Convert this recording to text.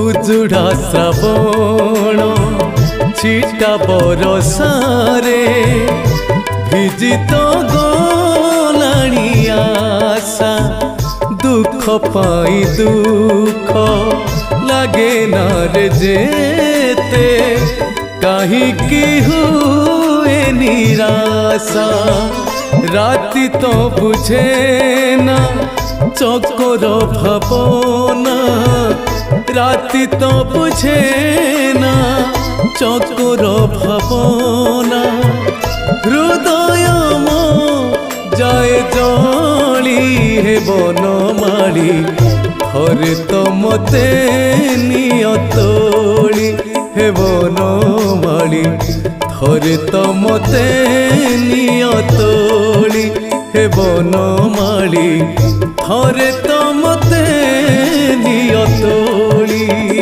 उजुड़ा श्रावण छिटा बरसारे भिजी तो गलाणी आशा दुख पाई दुख लगे ना रे जेते कहीं हुए निराशा राति तो बुझे ना चकोर भावना राति तो बुझे ना चकोर भावना हृदय मो जाए जली हे बनमाली थरे तो मते नियतोली हे बनमाली थरे तो मते नियतोली हे बनमाली थरे तो मते नियतोली।